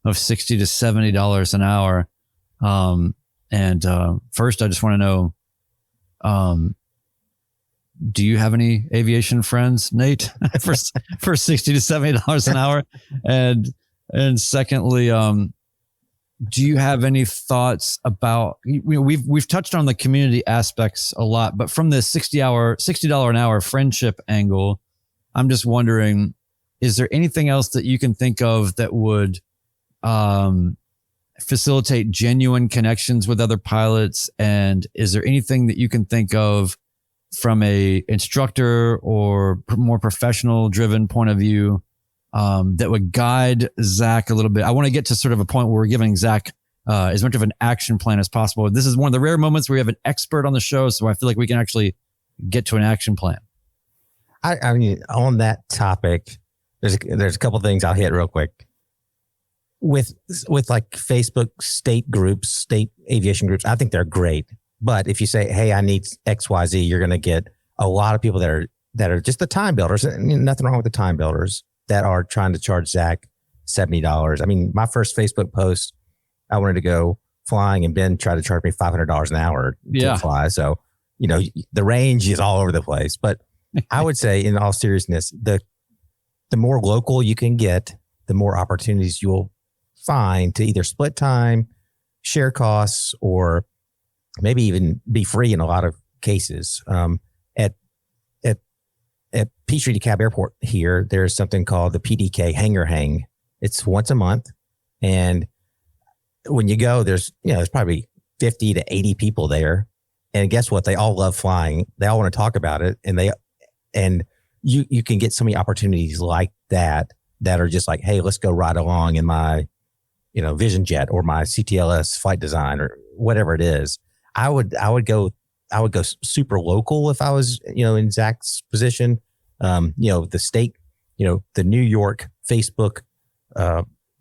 of $60 to $70 an hour. First, I just want to know, do you have any aviation friends, Nate, for $60 to $70 an hour? And secondly, do you have any thoughts about, we've touched on the community aspects a lot, but from the $60 an hour friendship angle, I'm just wondering, is there anything else that you can think of that would facilitate genuine connections with other pilots? And is there anything that you can think of from a instructor or more professional driven point of view that would guide Zach a little bit? I want to get to sort of a point where we're giving Zach as much of an action plan as possible. This is one of the rare moments where we have an expert on the show, so I feel like we can actually get to an action plan. I mean, on that topic, there's a couple things I'll hit real quick. With like Facebook state groups, state aviation groups, I think they're great. But if you say, hey, I need XYZ, you're going to get a lot of people that are just the time builders. And nothing wrong with the time builders that are trying to charge Zach $70. I mean, my first Facebook post, I wanted to go flying, and Ben tried to charge me $500 an hour to fly. So, the range is all over the place. But I would say, in all seriousness, the more local you can get, the more opportunities you'll find to either split time, share costs, or maybe even be free in a lot of cases. At Peachtree DeKalb Airport here, there's something called the PDK Hangar Hang. It's once a month. And when you go, there's probably 50 to 80 people there. And guess what? They all love flying. They all want to talk about it. And you can get so many opportunities like that are just like, hey, let's go ride along in my, Vision Jet or my CTLS flight design or whatever it is. I would go super local if I was, in Zach's position. The state, the New York Facebook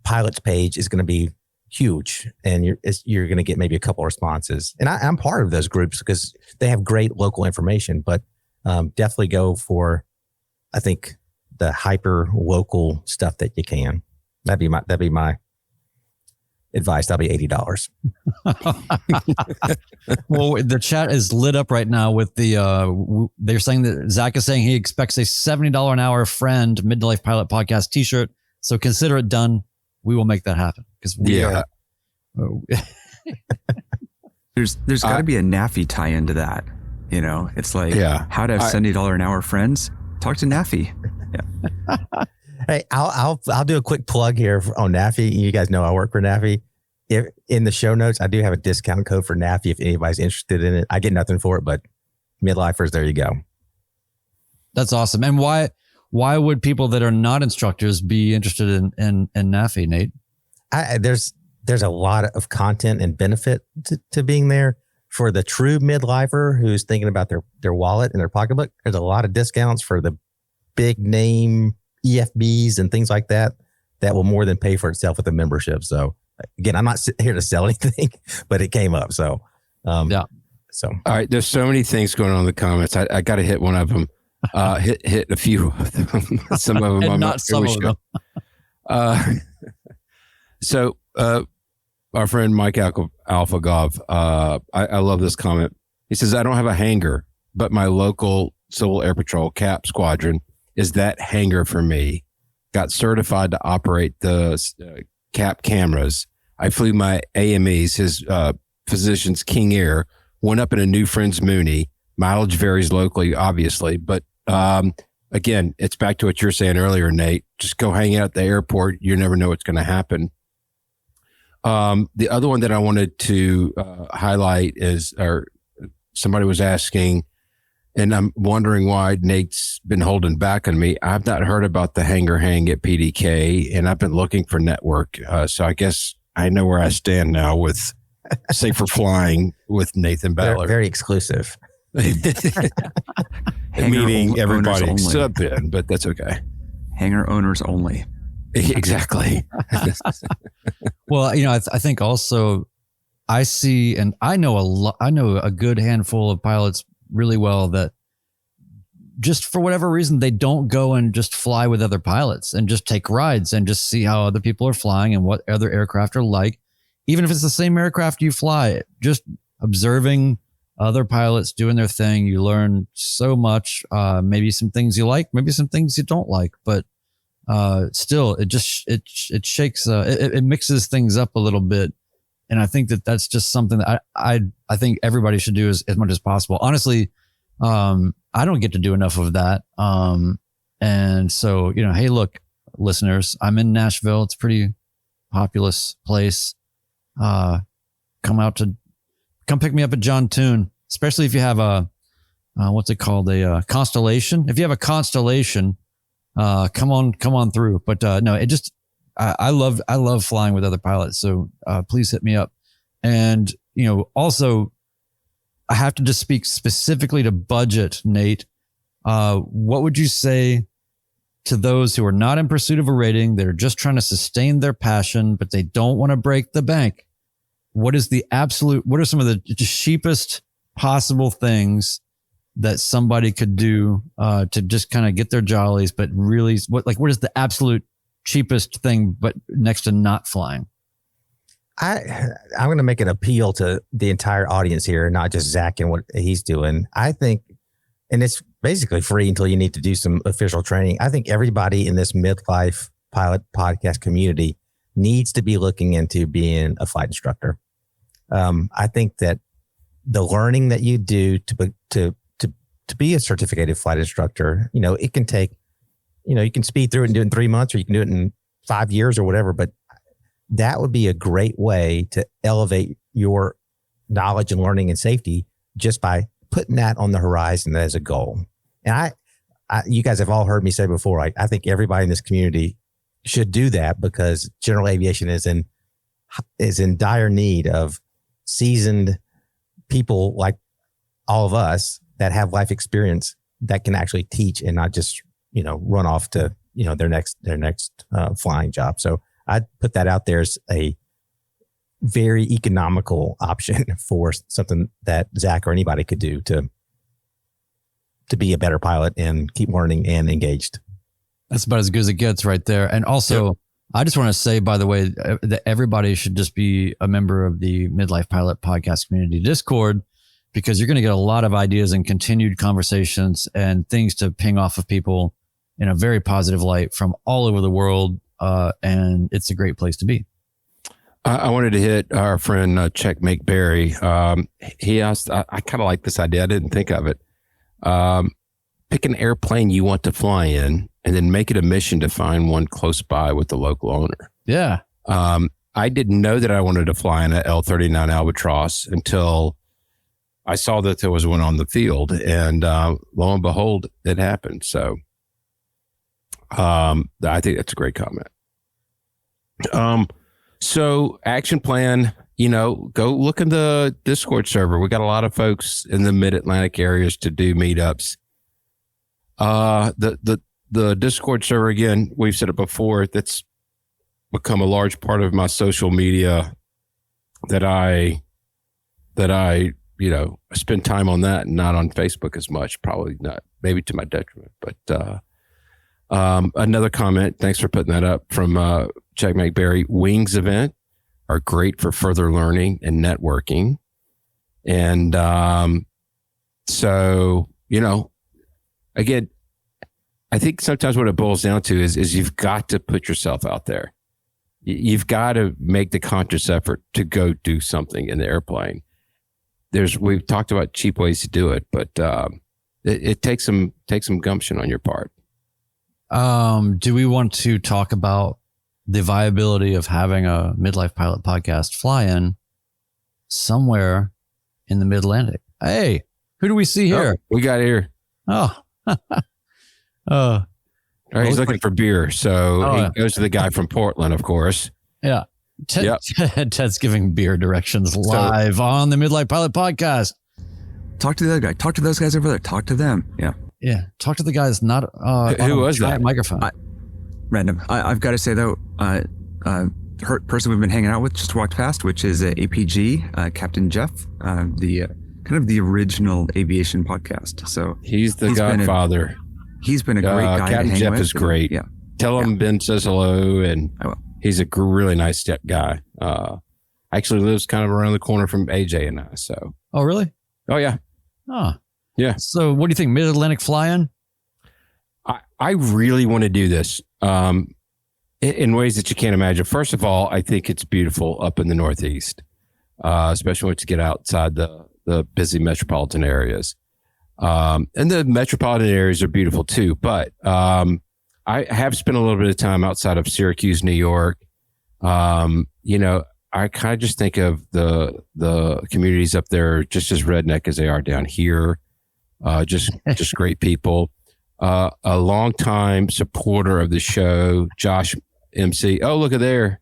pilots page is going to be huge, and you're going to get maybe a couple of responses. And I'm part of those groups because they have great local information. But definitely go for, I think, the hyper local stuff that you can. That'd be my advice. That'll be $80. Well, the chat is lit up right now with they're saying that Zach is saying he expects a $70 an hour friend Midlife Pilot Podcast t-shirt. So consider it done. We will make that happen because there's got to be a NAFI tie into that. It's like how to have $70 an hour friends. Talk to NAFI. Yeah. Hey, I'll do a quick plug here on NAFI. You guys know I work for NAFI. If in the show notes, I do have a discount code for NAFI if anybody's interested in it. I get nothing for it, but midlifers, there you go. That's awesome. And why would people that are not instructors be interested in NAFI, Nate? There's a lot of content and benefit to being there. For the true midlifer who's thinking about their wallet and their pocketbook, there's a lot of discounts for the big name EFBs and things like that will more than pay for itself with a membership. So again, I'm not here to sell anything, but it came up. So, So, all right. There's so many things going on in the comments. I got to hit one of them. Hit a few of them. Some of them. And I'm not some of them. So, our friend Mike Alpha Gov, I love this comment. He says, I don't have a hangar, but my local Civil Air Patrol CAP squadron is that hangar for me. Got certified to operate the CAP cameras. I flew my AMEs, his physician's King Air, went up in a New Friends Mooney. Mileage varies locally, obviously, but again, it's back to what you were saying earlier, Nate. Just go hang out at the airport. You never know what's going to happen. The other one that I wanted to highlight is, or somebody was asking, and I'm wondering why Nate's been holding back on me. I've not heard about the hangar hang at PDK, and I've been looking for network. So I guess I know where I stand now with Safer Flying with Nathan Ballard. Very exclusive. Meaning everybody except Ben, but that's okay. Hangar owners only. Exactly. Well, I think also I see, and I know a good handful of pilots really well that just for whatever reason, they don't go and just fly with other pilots and just take rides and just see how other people are flying and what other aircraft are like. Even if it's the same aircraft you fly, just observing other pilots doing their thing. You learn so much, maybe some things you like, maybe some things you don't like, but still it shakes, it mixes things up a little bit. And I think that that's just something that I think everybody should do as much as possible. Honestly, I don't get to do enough of that. And so, hey, look, listeners, I'm in Nashville. It's a pretty populous place. Come pick me up at John Toon, especially if you have a, what's it called? A constellation. If you have a constellation, come on through. But, no, I love flying with other pilots. So, please hit me up. And, also I have to just speak specifically to budget, Nate. What would you say to those who are not in pursuit of a rating, that are just trying to sustain their passion, but they don't want to break the bank? What are some of the cheapest possible things that somebody could do to just kind of get their jollies, but really what is the absolute cheapest thing, but next to not flying? I'm going to make an appeal to the entire audience here, not just Zach and what he's doing. I think, and it's basically free until you need to do some official training. I think everybody in this midlife pilot podcast community needs to be looking into being a flight instructor. I think that the learning that you do to be a certificated flight instructor, it can take, you can speed through it and do it in 3 months, or you can do it in 5 years or whatever, but that would be a great way to elevate your knowledge and learning and safety just by putting that on the horizon as a goal. And you guys have all heard me say before, I think everybody in this community should do that, because general aviation is in dire need of seasoned people like all of us that have life experience that can actually teach and not just, run off to, their next flying job. So I'd put that out there as a very economical option for something that Zach or anybody could do to be a better pilot and keep learning and engaged. That's about as good as it gets right there. And also, yep. I just want to say, by the way, that everybody should just be a member of the Midlife Pilot Podcast Community Discord, because you're going to get a lot of ideas and continued conversations and things to ping off of people in a very positive light from all over the world. And it's a great place to be. I wanted to hit our friend Checkmate Barry. He asked, I kind of like this idea. I didn't think of it. Pick an airplane you want to fly in, and then make it a mission to find one close by with the local owner. Yeah. I didn't know that I wanted to fly in an L-39 Albatross until I saw that there was one on the field, and lo and behold, it happened. So I think that's a great comment. So action plan, go look in the Discord server. We got a lot of folks in the mid-Atlantic areas to do meetups. The Discord server, again, we've said it before, that's become a large part of my social media that I spend time on that and not on Facebook as much, probably not, maybe to my detriment. But another comment, thanks for putting that up, from Checkmate Barry. Wings event are great for further learning and networking. And so, again, I think sometimes what it boils down to is you've got to put yourself out there. You've got to make the conscious effort to go do something in the airplane. We've talked about cheap ways to do it, but it takes some gumption on your part. Do we want to talk about the viability of having a Midlife Pilot Podcast fly-in somewhere in the Mid-Atlantic? Hey, who do we see here? Oh, we got here. Oh, all right, he's looking for beer, so he goes to the guy from Portland, of course. Yeah. Ted's giving beer directions live on the Midlife Pilot Podcast. Talk to the other guy. Talk to those guys over there. Talk to them. Yeah. Yeah. Talk to the guys not who was that microphone. Random. I've got to say, though, the person we've been hanging out with just walked past, which is APG, Captain Jeff, the kind of the original aviation podcast. So he's the godfather. He's been a great guy. Captain to hang Jeff with. is great. Yeah. Tell him Ben says hello, and he's a really nice guy. Actually lives kind of around the corner from AJ and I. So. Oh, really? Oh yeah. Oh, Yeah. So what do you think? Mid-Atlantic fly-in? I really want to do this in ways that you can't imagine. First of all, I think it's beautiful up in the Northeast, especially once you get outside the busy metropolitan areas. And the metropolitan areas are beautiful too. But I have spent a little bit of time outside of Syracuse, New York. I kind of just think of the communities up there just as redneck as they are down here. Just great people. A longtime supporter of the show, Josh MC. Oh, look at there.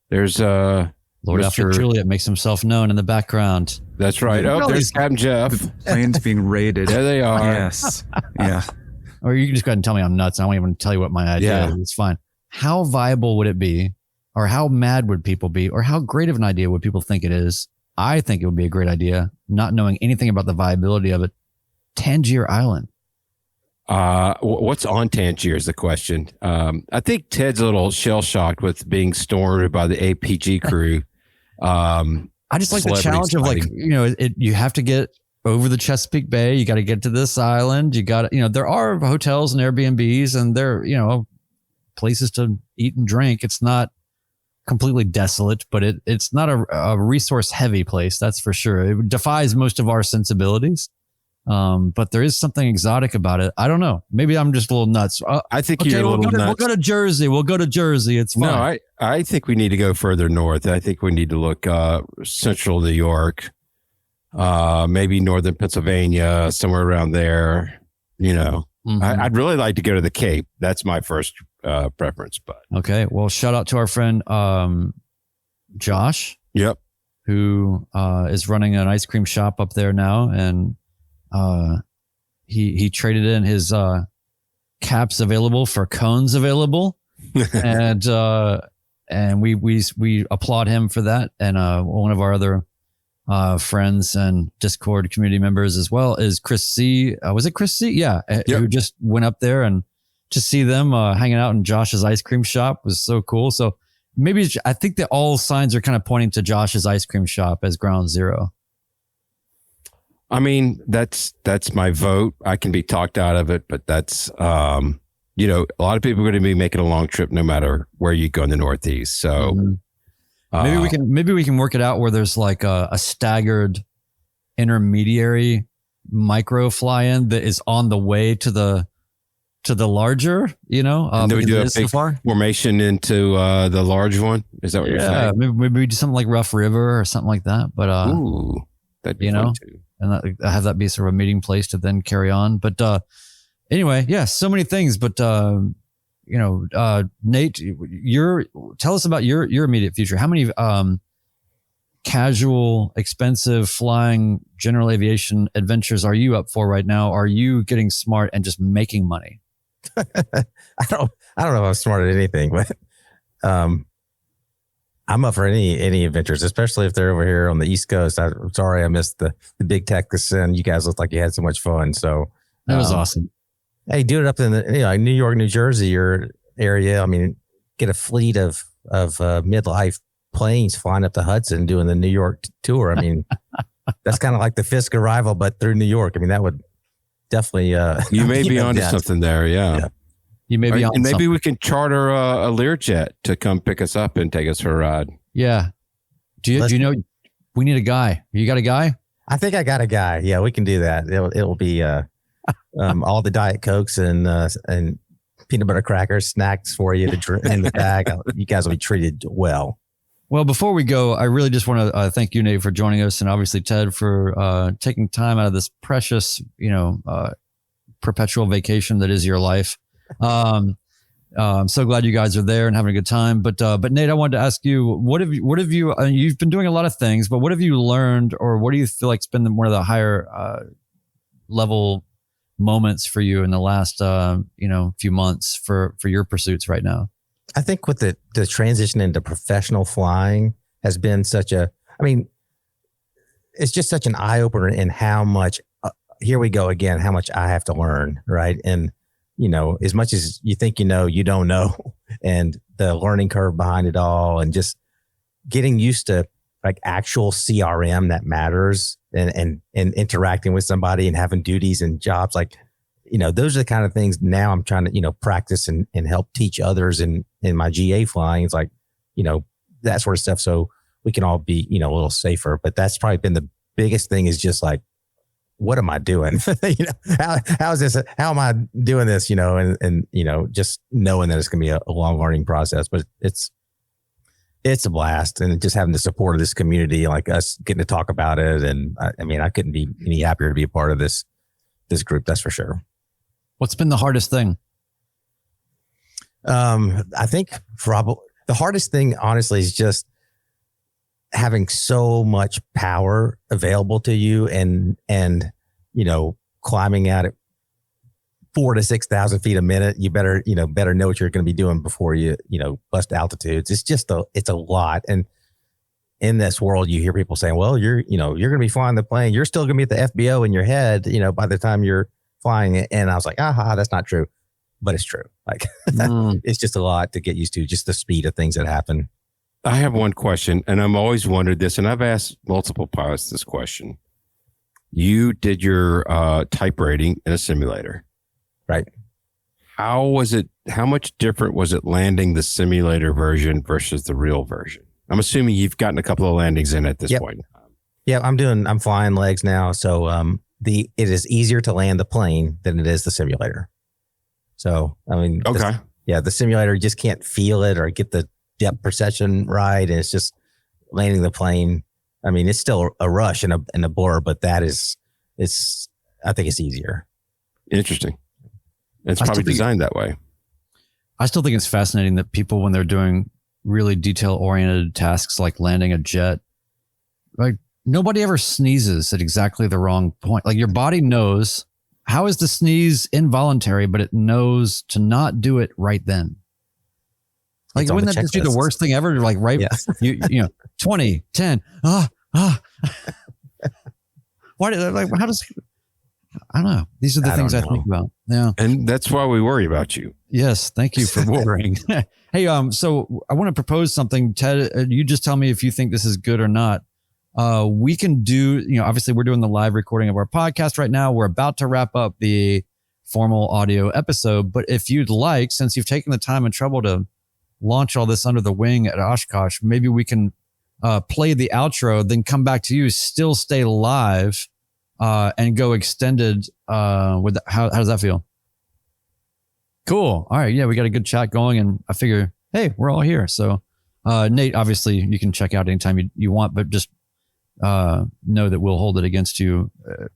There's Lord Mr. Alfred Juliet makes himself known in the background. That's right. Oh, there's Captain Jeff. The plane's being raided. There they are. Yes. Yeah. Or you can just go ahead and tell me I'm nuts. I won't even tell you what my idea is. It's fine. How viable would it be? Or how mad would people be? Or how great of an idea would people think it is? I think it would be a great idea, not knowing anything about the viability of it. Tangier Island. What's on Tangier is the question. I think Ted's a little shell shocked with being stormed by the APG crew. I just like the challenge of you have to get over the Chesapeake Bay. You got to get to this island. You got to, there are hotels and Airbnbs and there, places to eat and drink. It's not completely desolate, but it's not a resource heavy place. That's for sure. It defies most of our sensibilities. But there is something exotic about it. I don't know. Maybe I'm just a little nuts. I think you're a little nuts. We'll go to Jersey. It's fine. No, I think we need to go further north. I think we need to look central New York, maybe northern Pennsylvania, somewhere around there. Mm-hmm. I'd really like to go to the Cape. That's my first preference. But okay. Well, shout out to our friend Josh. Yep. Who is running an ice cream shop up there now, and he traded in his caps available for cones available, and we applaud him for that. And one of our other friends and Discord community members as well is Chris C. Was it Chris C? Yeah, yep. Who just went up there, and to see them hanging out in Josh's ice cream shop was so cool. So maybe I think that all signs are kind of pointing to Josh's ice cream shop as ground zero. I mean, that's my vote. I can be talked out of it, but that's, a lot of people are going to be making a long trip no matter where you go in the Northeast. So maybe we can work it out where there's like a staggered intermediary micro fly-in that is on the way to the larger, and then we do a big formation into the large one. Is that what you're saying? Yeah, maybe we do something like Rough River or something like that. But ooh, that'd be fun too. And have that be sort of a meeting place to then carry on. But anyway, yeah, so many things. But Nate, tell us about your immediate future. How many casual, expensive flying general aviation adventures are you up for right now? Are you getting smart and just making money? I don't know if I'm smart at anything, but I'm up for any adventures, especially if they're over here on the East Coast. I'm sorry I missed the Big Texas, and you guys looked like you had so much fun. So that was awesome. Hey, do it up in the New York, New Jersey, your area. I mean, get a fleet of midlife planes flying up the Hudson doing the New York tour. I mean, that's kind of like the Fisk arrival, but through New York. I mean, that would definitely. You may be onto something there. Yeah. You may be on. And maybe something. we can charter a Learjet to come pick us up and take us for a ride. Yeah. Do you know we need a guy? You got a guy? I think I got a guy. Yeah, we can do that. It'll be all the Diet Cokes and peanut butter crackers, snacks for you to drink in the bag. You guys will be treated well. Well, before we go, I really just want to thank you, Nate, for joining us, and obviously Ted for taking time out of this precious, perpetual vacation that is your life. I'm so glad you guys are there and having a good time. But Nate, I wanted to ask you, what have you? You've been doing a lot of things, but what have you learned, or what do you feel like's been one of the higher level moments for you in the last few months for your pursuits right now? I think with the transition into professional flying has been it's just such an eye opener in how much. Here we go again. How much I have to learn, right? And as much as you think you don't know, and the learning curve behind it all, and just getting used to like actual CRM that matters and interacting with somebody and having duties and jobs. Like, those are the kind of things now I'm trying to, practice and help teach others in my GA flying. It's like, that sort of stuff. So we can all be, a little safer, but that's probably been the biggest thing, is just like, what am I doing? How is this? How am I doing this? And just knowing that it's going to be a long learning process, but it's a blast, and just having the support of this community, like us getting to talk about it. And I couldn't be any happier to be a part of this group. That's for sure. What's been the hardest thing? I think probably the hardest thing, honestly, is just having so much power available to you and climbing out at 4,000 to 6,000 feet a minute. You better know what you're going to be doing before you bust altitudes. It's just it's a lot. And in this world, you hear people saying, well, you're going to be flying the plane. You're still going to be at the FBO in your head, by the time you're flying it. And I was like, that's not true, but it's true. Like it's just a lot to get used to, just the speed of things that happen. I have one question, and I'm always wondered this, and I've asked multiple pilots this question. You did your type rating in a simulator, right? How much different was it landing the simulator version versus the real version? I'm assuming you've gotten a couple of landings in at this point. Yeah, I'm flying legs now. So it is easier to land the plane than it is the simulator. So, okay. The simulator, you just can't feel it or get the depth perception right. And it's just landing the plane. It's still a rush and a blur, but I think it's easier. Interesting. It's probably designed that way. I still think it's fascinating that people, when they're doing really detail-oriented tasks like landing a jet, like nobody ever sneezes at exactly the wrong point. Like your body knows, how is the sneeze involuntary, but it knows to not do it right then. Like, wouldn't that just be the worst thing ever? Like, right, yeah. 20, 10, why did how does, I don't know. These are the things I think about. Yeah. And that's why we worry about you. Yes. Thank you for worrying. Hey, so I want to propose something, Ted. You just tell me if you think this is good or not. We can do, obviously we're doing the live recording of our podcast right now. We're about to wrap up the formal audio episode, but if you'd like, since you've taken the time and trouble to launch all this under the wing at Oshkosh, maybe we can play the outro, then come back to you, still stay live, and go extended. How does that feel? Cool. All right. Yeah, we got a good chat going, and I figure, hey, we're all here. So, Nate, obviously you can check out anytime you want, but just know that we'll hold it against you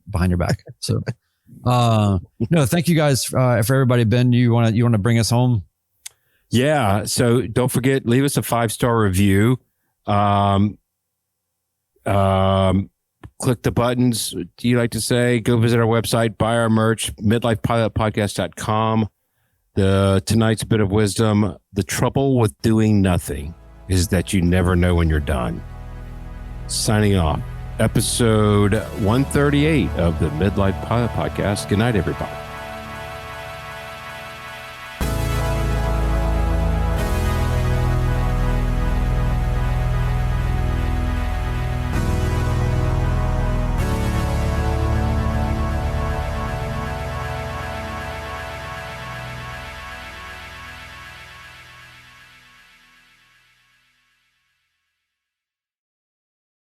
behind your back. So, no, thank you guys for everybody. Ben, you want to bring us home? Yeah. So don't forget, leave us a 5-star review. Click the buttons. Do you like to say? Go visit our website, buy our merch, midlifepilotpodcast.com. Tonight's bit of wisdom: the trouble with doing nothing is that you never know when you're done. Signing off. Episode 138 of the Midlife Pilot Podcast. Good night, everybody.